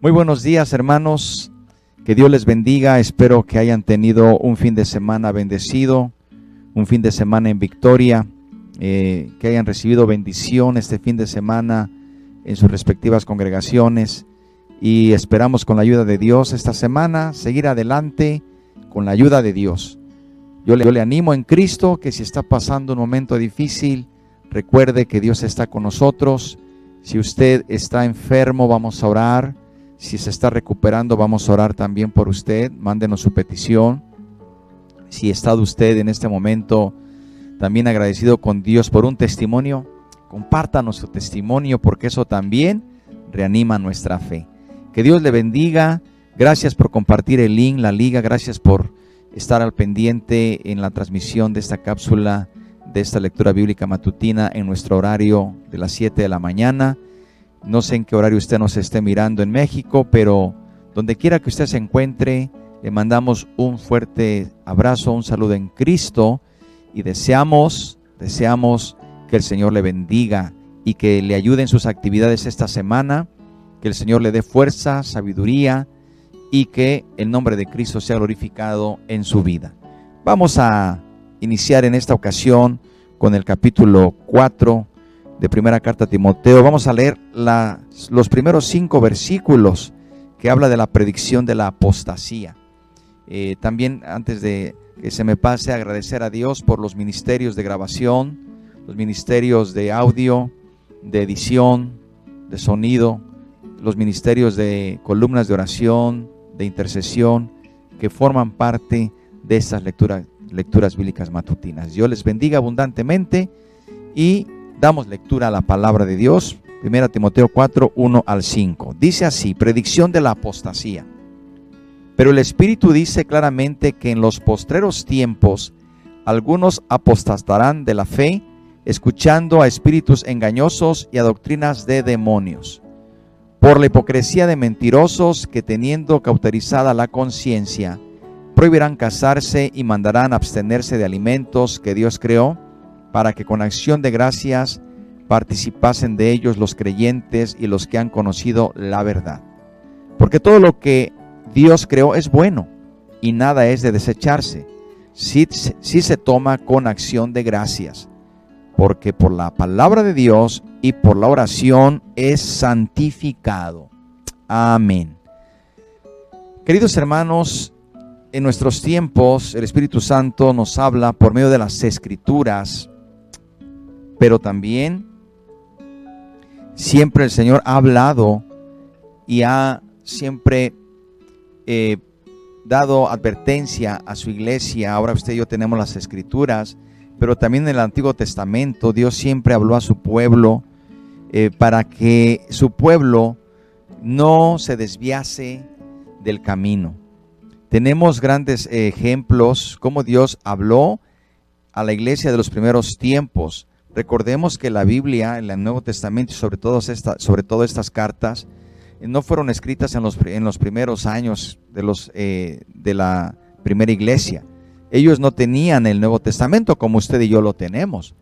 Muy buenos días, hermanos. Que Dios les bendiga. Espero que hayan tenido un fin de semana bendecido, un fin de semana en victoria, que hayan recibido bendición este fin de semana en sus respectivas congregaciones. Y esperamos con la ayuda de Dios esta semana seguir adelante con la ayuda de Dios. Yo le animo en Cristo que si está pasando un momento difícil, recuerde que Dios está con nosotros. Si usted está enfermo, vamos a orar. Si se está recuperando, vamos a orar también por usted. Mándenos su petición. Si está usted en este momento también agradecido con Dios por un testimonio, compártanos su testimonio, porque eso también reanima nuestra fe. Que Dios le bendiga. Gracias por compartir el link, la liga. Gracias por estar al pendiente en la transmisión de esta cápsula, de esta lectura bíblica matutina en nuestro horario de las 7 de la mañana. No sé en qué horario usted nos esté mirando en México, pero donde quiera que usted se encuentre, le mandamos un fuerte abrazo, un saludo en Cristo y deseamos que el Señor le bendiga y que le ayude en sus actividades esta semana, que el Señor le dé fuerza, sabiduría y que el nombre de Cristo sea glorificado en su vida. Vamos a iniciar en esta ocasión con el capítulo 4 de primera carta a Timoteo. Vamos a leer los primeros 5 versículos que habla de la predicción de la apostasía. También, antes de que se me pase, agradecer a Dios por los ministerios de grabación, los ministerios de audio, de edición, de sonido, los ministerios de columnas de oración, de intercesión, que forman parte de estas lecturas bíblicas matutinas. Dios les bendiga abundantemente y damos lectura a la palabra de Dios. 1 Timoteo 4, 1 al 5. Dice así: predicción de la apostasía. Pero el Espíritu dice claramente que en los postreros tiempos algunos apostatarán de la fe, escuchando a espíritus engañosos y a doctrinas de demonios, por la hipocresía de mentirosos que, teniendo cauterizada la conciencia, prohibirán casarse y mandarán abstenerse de alimentos que Dios creó, para que con acción de gracias participasen de ellos los creyentes y los que han conocido la verdad. Porque todo lo que Dios creó es bueno, y nada es de desecharse, si se toma con acción de gracias, porque por la palabra de Dios y por la oración es santificado. Amén. Queridos hermanos, en nuestros tiempos el Espíritu Santo nos habla por medio de las Escrituras, pero también siempre el Señor ha hablado y ha siempre dado advertencia a su iglesia. Ahora usted y yo tenemos las Escrituras, pero también en el Antiguo Testamento Dios siempre habló a su pueblo para que su pueblo no se desviase del camino. Tenemos grandes ejemplos cómo Dios habló a la iglesia de los primeros tiempos. Recordemos que la Biblia, en el Nuevo Testamento, sobre todo estas cartas, no fueron escritas en los primeros años de la primera iglesia. Ellos no tenían el Nuevo Testamento como usted y yo lo tenemos.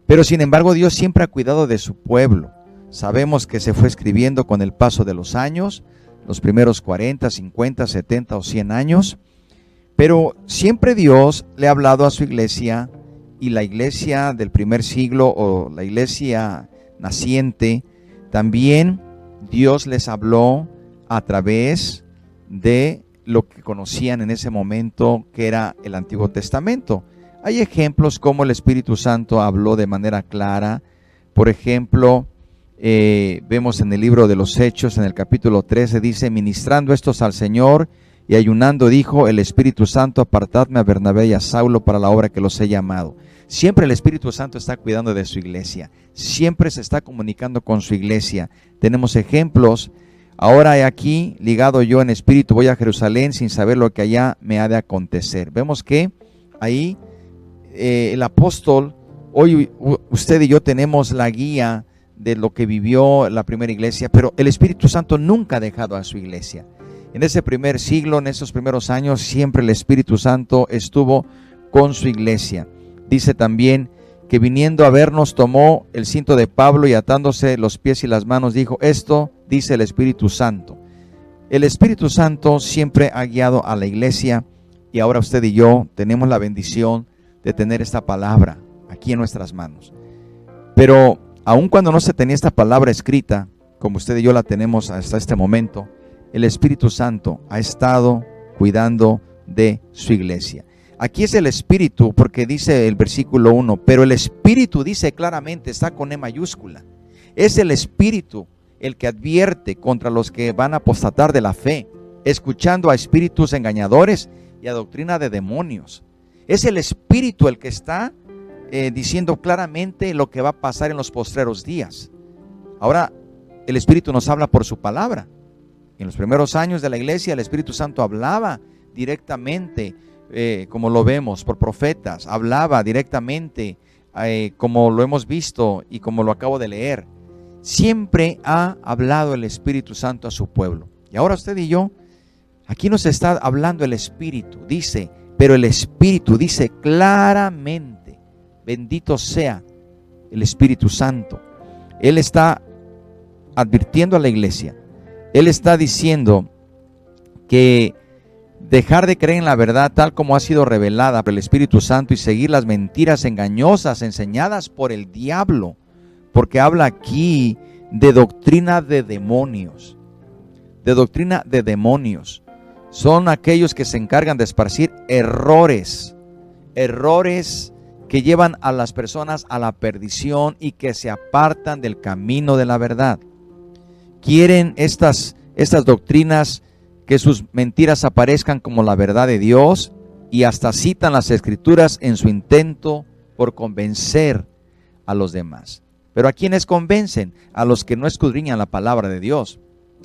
Pero sin embargo, Dios siempre ha cuidado de su pueblo. Sabemos que se fue escribiendo con el paso de los años, los primeros 40, 50, 70 o 100 años. Pero siempre Dios le ha hablado a su iglesia, y la iglesia del primer siglo o la iglesia naciente, también Dios les habló a través de lo que conocían en ese momento, que era el Antiguo Testamento. Hay ejemplos como el Espíritu Santo habló de manera clara. Por ejemplo, vemos en el libro de los Hechos, en el capítulo 13, dice: ministrando estos al Señor y ayunando, dijo el Espíritu Santo: apartadme a Bernabé y a Saulo para la obra que los he llamado. Siempre el Espíritu Santo está cuidando de su iglesia, siempre se está comunicando con su iglesia. Tenemos ejemplos. Ahora he aquí, ligado yo en espíritu, voy a Jerusalén sin saber lo que allá me ha de acontecer. Vemos que ahí el apóstol, hoy usted y yo tenemos la guía de lo que vivió la primera iglesia, pero el Espíritu Santo nunca ha dejado a su iglesia. En ese primer siglo, en esos primeros años, siempre el Espíritu Santo estuvo con su iglesia. Dice también que viniendo a vernos tomó el cinto de Pablo y atándose los pies y las manos dijo: esto dice el Espíritu Santo. El Espíritu Santo siempre ha guiado a la iglesia y ahora usted y yo tenemos la bendición de tener esta palabra aquí en nuestras manos. Pero aun cuando no se tenía esta palabra escrita, como usted y yo la tenemos hasta este momento, el Espíritu Santo ha estado cuidando de su iglesia. Aquí es el Espíritu, porque dice el versículo 1, pero el Espíritu dice claramente, está con E mayúscula. Es el Espíritu el que advierte contra los que van a apostatar de la fe, escuchando a espíritus engañadores y a doctrina de demonios. Es el Espíritu el que está diciendo claramente lo que va a pasar en los postreros días. Ahora, el Espíritu nos habla por su palabra. En los primeros años de la iglesia, el Espíritu Santo hablaba directamente, como lo vemos, por profetas. Hablaba directamente, como lo hemos visto y como lo acabo de leer. Siempre ha hablado el Espíritu Santo a su pueblo. Y ahora usted y yo, aquí nos está hablando el Espíritu. Dice, pero el Espíritu dice claramente, bendito sea el Espíritu Santo. Él está advirtiendo a la iglesia. Él está diciendo que dejar de creer en la verdad tal como ha sido revelada por el Espíritu Santo y seguir las mentiras engañosas enseñadas por el diablo, porque habla aquí de doctrina de demonios. De doctrina de demonios. Son aquellos que se encargan de esparcir errores que llevan a las personas a la perdición y que se apartan del camino de la verdad. Quieren estas doctrinas que sus mentiras aparezcan como la verdad de Dios y hasta citan las Escrituras en su intento por convencer a los demás. Pero ¿a quiénes convencen? A los que no escudriñan la palabra de Dios,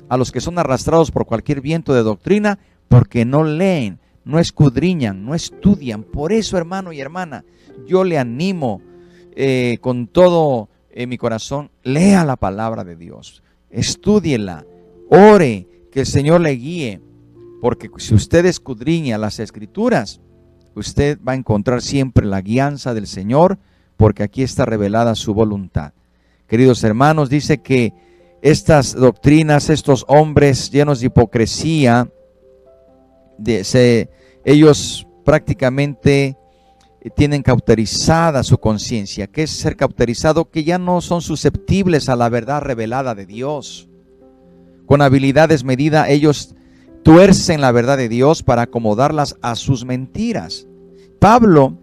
a los que son arrastrados por cualquier viento de doctrina porque no leen, no escudriñan, no estudian. Por eso, hermano y hermana, yo le animo con todo mi corazón, lea la palabra de Dios, estúdiela, ore, que el Señor le guíe, porque si usted escudriña las Escrituras, usted va a encontrar siempre la guianza del Señor, porque aquí está revelada su voluntad. Queridos hermanos, dice que estas doctrinas, estos hombres llenos de hipocresía, ellos prácticamente tienen cauterizada su conciencia. ¿Qué es ser cauterizado? Que ya no son susceptibles a la verdad revelada de Dios. Con habilidad desmedida ellos tuercen la verdad de Dios para acomodarlas a sus mentiras. Pablo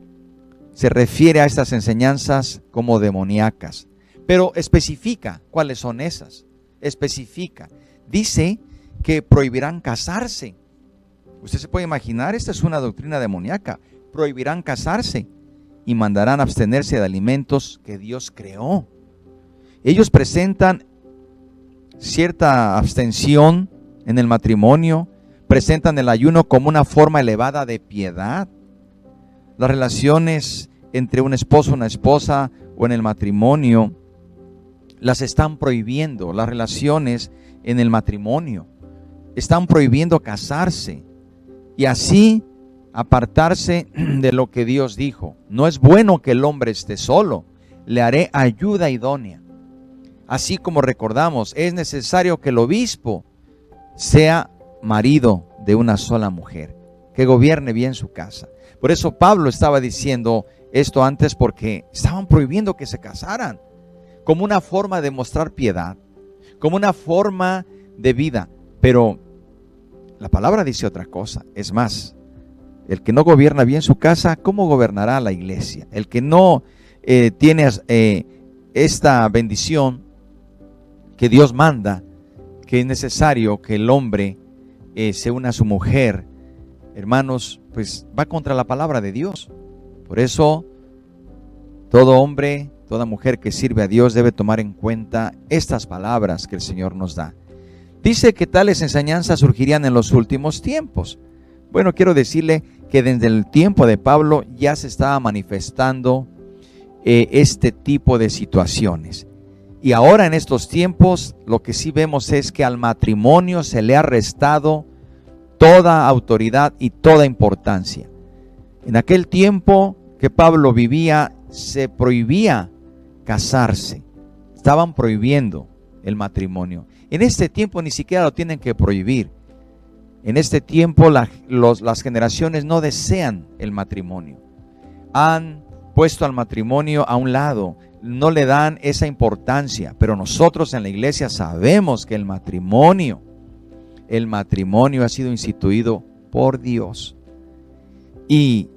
se refiere a estas enseñanzas como demoníacas, pero especifica cuáles son esas. Especifica. Dice que prohibirán casarse. Usted se puede imaginar, esta es una doctrina demoníaca. Prohibirán casarse y mandarán abstenerse de alimentos que Dios creó. Ellos presentan cierta abstención en el matrimonio, presentan el ayuno como una forma elevada de piedad. Las relaciones entre un esposo, una esposa o en el matrimonio las están prohibiendo. Las relaciones en el matrimonio están prohibiendo casarse y así apartarse de lo que Dios dijo. No es bueno que el hombre esté solo, le haré ayuda idónea. Así como recordamos, es necesario que el obispo sea marido de una sola mujer, que gobierne bien su casa. Por eso Pablo estaba diciendo esto antes, porque estaban prohibiendo que se casaran, como una forma de mostrar piedad, como una forma de vida. Pero la palabra dice otra cosa. Es más, el que no gobierna bien su casa, ¿cómo gobernará la iglesia? El que no tiene esta bendición que Dios manda, que es necesario que el hombre se una a su mujer, hermanos, pues va contra la palabra de Dios. Por eso, todo hombre, toda mujer que sirve a Dios debe tomar en cuenta estas palabras que el Señor nos da. Dice que tales enseñanzas surgirían en los últimos tiempos. Bueno, quiero decirle que desde el tiempo de Pablo ya se estaba manifestando este tipo de situaciones. Y ahora en estos tiempos lo que sí vemos es que al matrimonio se le ha restado toda autoridad y toda importancia. En aquel tiempo que Pablo vivía, se prohibía casarse. Estaban prohibiendo el matrimonio. En este tiempo ni siquiera lo tienen que prohibir. En este tiempo las generaciones no desean el matrimonio. Han puesto al matrimonio a un lado, no le dan esa importancia, pero nosotros en la iglesia sabemos que el matrimonio ha sido instituido por Dios. Y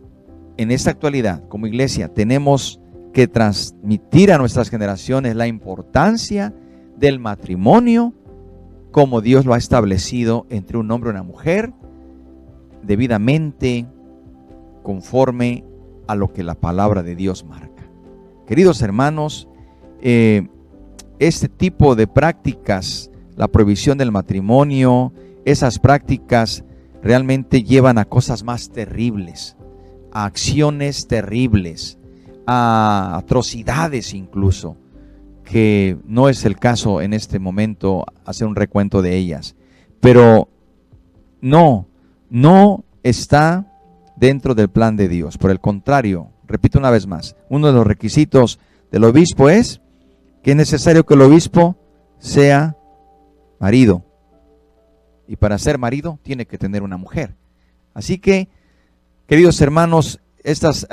en esta actualidad, como iglesia, tenemos que transmitir a nuestras generaciones la importancia del matrimonio como Dios lo ha establecido entre un hombre y una mujer, debidamente conforme a lo que la palabra de Dios marca. Queridos hermanos, este tipo de prácticas, la prohibición del matrimonio, esas prácticas realmente llevan a cosas más terribles, a acciones terribles, a atrocidades incluso, que no es el caso en este momento hacer un recuento de ellas. Pero no está dentro del plan de Dios. Por el contrario, repito una vez más, uno de los requisitos del obispo es que es necesario que el obispo sea marido. Y para ser marido tiene que tener una mujer. Así que, queridos hermanos, estas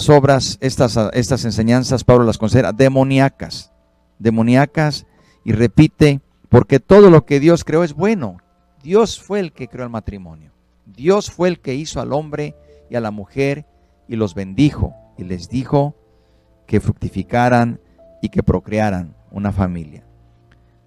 obras, estas enseñanzas, Pablo las considera demoníacas, y repite, porque todo lo que Dios creó es bueno. Dios fue el que creó el matrimonio. Dios fue el que hizo al hombre y a la mujer y los bendijo y les dijo que fructificaran y que procrearan una familia.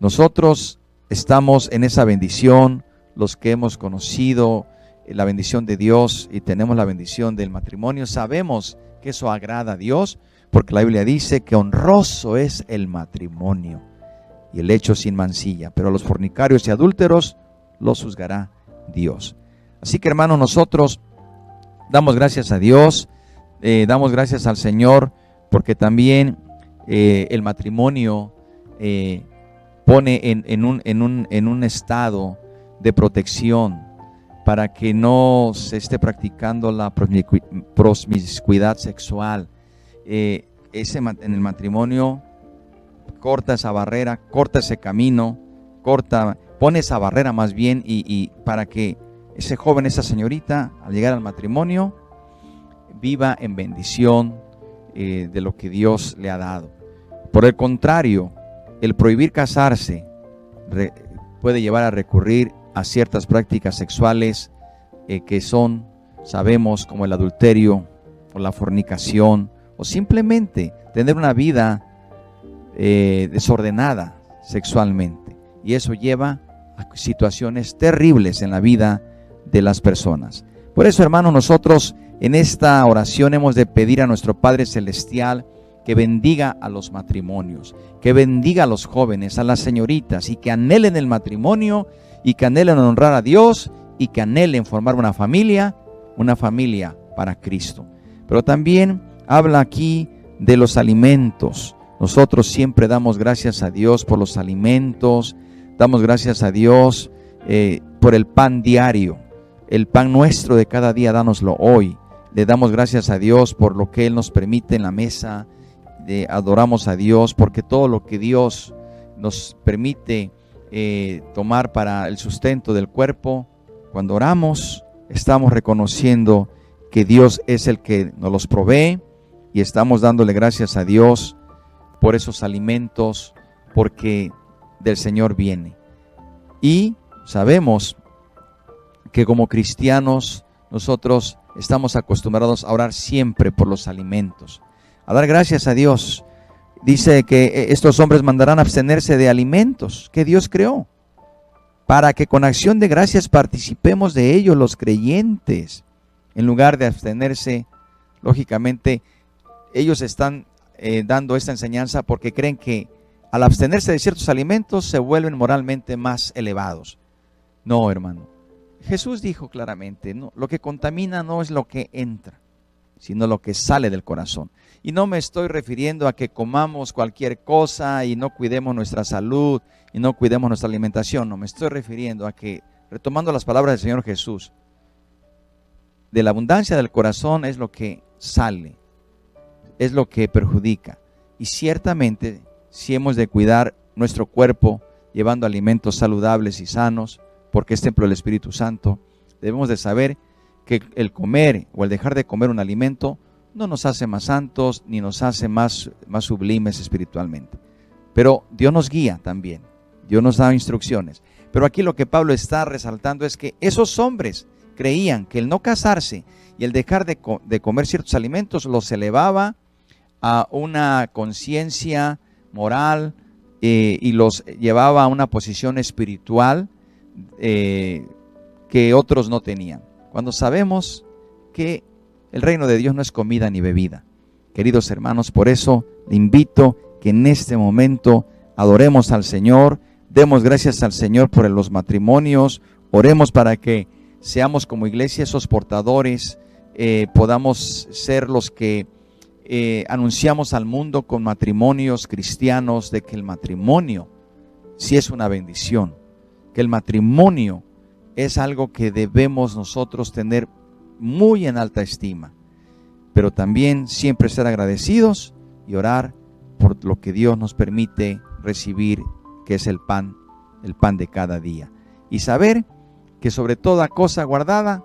Nosotros estamos en esa bendición, los que hemos conocido la bendición de Dios y tenemos la bendición del matrimonio, sabemos que eso agrada a Dios, porque la Biblia dice que honroso es el matrimonio y el hecho sin mancilla, pero a los fornicarios y adúlteros los juzgará Dios. Así que, hermanos, nosotros damos gracias a Dios, damos gracias al Señor, porque también el matrimonio pone en un estado de protección para que no se esté practicando la promiscuidad sexual. En el matrimonio corta esa barrera, corta ese camino, pone esa barrera más bien, y para que ese joven, esa señorita, al llegar al matrimonio, viva en bendición de lo que Dios le ha dado. Por el contrario, el prohibir casarse puede llevar a recurrir a ciertas prácticas sexuales que son, sabemos, como el adulterio o la fornicación, o simplemente tener una vida desordenada sexualmente. Y eso lleva a situaciones terribles en la vida de las personas. Por eso, hermanos, nosotros en esta oración hemos de pedir a nuestro Padre Celestial que bendiga a los matrimonios, que bendiga a los jóvenes, a las señoritas, y que anhelen el matrimonio, y que anhelen honrar a Dios, y que anhelen formar una familia para Cristo. Pero también habla aquí de los alimentos. Nosotros siempre damos gracias a Dios por los alimentos, damos gracias a Dios por el pan diario, el pan nuestro de cada día, dánoslo hoy. Le damos gracias a Dios por lo que Él nos permite en la mesa, adoramos a Dios porque todo lo que Dios nos permite tomar para el sustento del cuerpo, cuando oramos estamos reconociendo que Dios es el que nos los provee, y estamos dándole gracias a Dios por esos alimentos, porque del Señor viene. Y sabemos que como cristianos nosotros estamos acostumbrados a orar siempre por los alimentos, a dar gracias a Dios. Dice que estos hombres mandarán abstenerse de alimentos que Dios creó, para que con acción de gracias participemos de ellos los creyentes. En lugar de abstenerse, lógicamente, ellos están dando esta enseñanza porque creen que al abstenerse de ciertos alimentos se vuelven moralmente más elevados. No, hermano. Jesús dijo claramente, no, lo que contamina no es lo que entra, sino lo que sale del corazón. Y no me estoy refiriendo a que comamos cualquier cosa y no cuidemos nuestra salud y no cuidemos nuestra alimentación. No, me estoy refiriendo a que, retomando las palabras del Señor Jesús, de la abundancia del corazón es lo que sale, es lo que perjudica. Y ciertamente, si hemos de cuidar nuestro cuerpo llevando alimentos saludables y sanos, porque es templo del Espíritu Santo. Debemos de saber que el comer o el dejar de comer un alimento no nos hace más santos ni nos hace más sublimes espiritualmente. Pero Dios nos guía también, Dios nos da instrucciones. Pero aquí lo que Pablo está resaltando es que esos hombres creían que el no casarse y el dejar de comer ciertos alimentos los elevaba a una conciencia moral y los llevaba a una posición espiritual que otros no tenían. Cuando sabemos que el reino de Dios no es comida ni bebida. Queridos hermanos, por eso le invito que en este momento adoremos al Señor, demos gracias al Señor por los matrimonios, oremos para que seamos como iglesia esos portadores, podamos ser los que anunciamos al mundo con matrimonios cristianos de que el matrimonio sí es una bendición, que el matrimonio es algo que debemos nosotros tener muy en alta estima, pero también siempre ser agradecidos y orar por lo que Dios nos permite recibir, que es el pan de cada día. Y saber que sobre toda cosa guardada,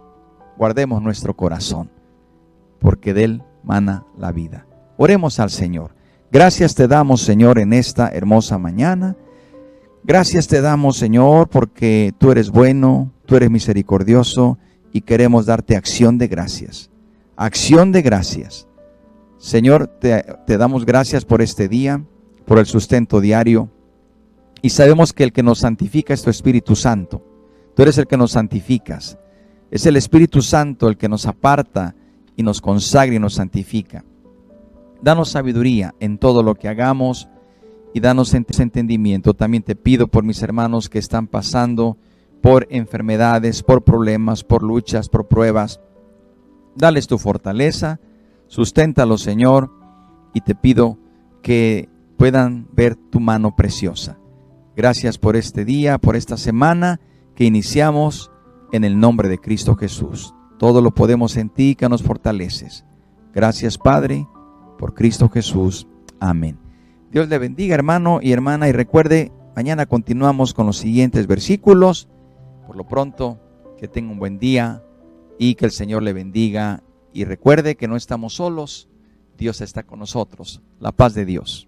guardemos nuestro corazón, porque de él mana la vida. Oremos al Señor. Gracias te damos, Señor, en esta hermosa mañana. Gracias te damos, Señor, porque tú eres bueno, tú eres misericordioso y queremos darte acción de gracias. Acción de gracias. Señor, te damos gracias por este día, por el sustento diario. Y sabemos que el que nos santifica es tu Espíritu Santo. Tú eres el que nos santificas. Es el Espíritu Santo el que nos aparta y nos consagra y nos santifica. Danos sabiduría en todo lo que hagamos y danos entendimiento. También te pido por mis hermanos que están pasando por enfermedades, por problemas, por luchas, por pruebas. Dales tu fortaleza, susténtalos, Señor, y te pido que puedan ver tu mano preciosa. Gracias por este día, por esta semana que iniciamos en el nombre de Cristo Jesús. Todo lo podemos en ti que nos fortaleces. Gracias, Padre, por Cristo Jesús. Amén. Dios le bendiga, hermano y hermana, y recuerde, mañana continuamos con los siguientes versículos. Por lo pronto, que tenga un buen día y que el Señor le bendiga. Y recuerde que no estamos solos, Dios está con nosotros. La paz de Dios.